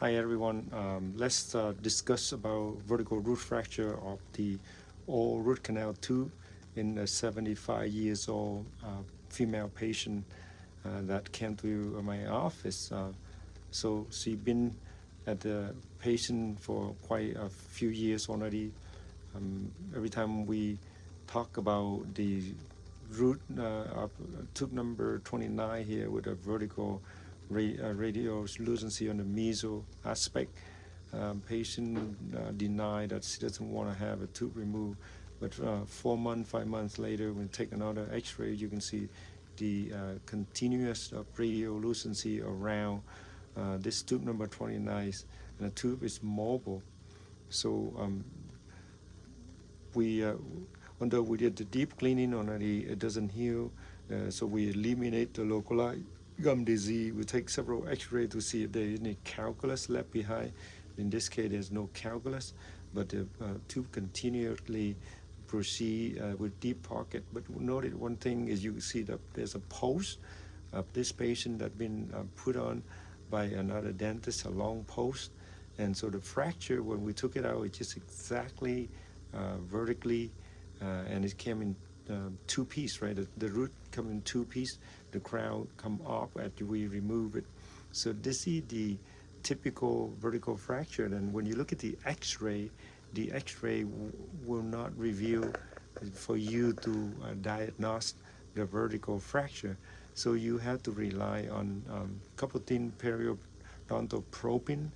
Hi everyone. Let's discuss about vertical root fracture of the old root canal tooth in a 75 years old female patient that came to my office. So she's been at the patient for quite a few years already. Every time we talk about the root of tooth number 29 here with a vertical radial lucency on the meso aspect, patient denied that she doesn't want to have a tooth removed. But 4 months, 5 months later, when you take another X-ray, you can see the continuous radial lucency around this tooth number 29, and the tooth is mobile. So we although we did the deep cleaning already, it doesn't heal. So we eliminate the localized gum disease. We take several x-rays to see if there is any calculus left behind. In this case, there's no calculus, but the tube continually proceed with deep pocket. But notice one thing is you see that there's a post of this patient that been put on by another dentist, a long post. And so the fracture, when we took it out, it just exactly vertically, and it came in two pieces, right? The root come in two pieces, the crown come off after we remove it. So this is the typical vertical fracture. And when you look at the x-ray will not reveal for you to diagnose the vertical fracture. So you have to rely on a couple of things: periodontal probing,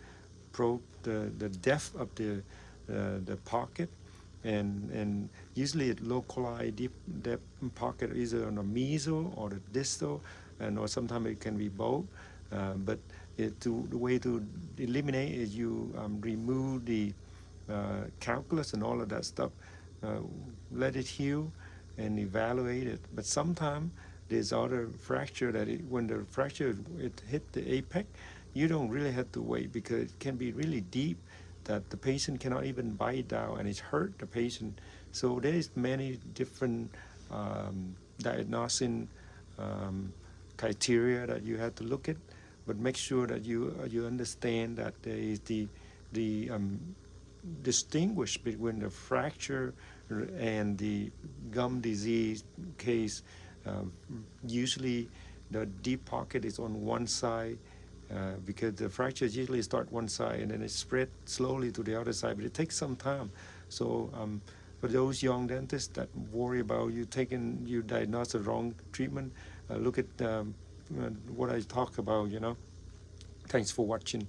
probe the depth of the pocket, and usually it localized deep depth pocket either on the meso or the distal, and or sometimes it can be both. But the way to eliminate is you remove the calculus and all of that stuff, let it heal and evaluate it. But sometimes there's other fracture that when the fracture it hit the apex, you don't really have to wait because it can be really deep that the patient cannot even bite down and it hurt the patient. So there is many different diagnosing criteria that you have to look at, but make sure that you understand that there is the distinguish between the fracture and the gum disease case. Usually the deep pocket is on one side, because the fractures usually start one side and then it spread slowly to the other side, but it takes some time. So for those young dentists that worry about you diagnose the wrong treatment, look at what I talk about. Thanks for watching.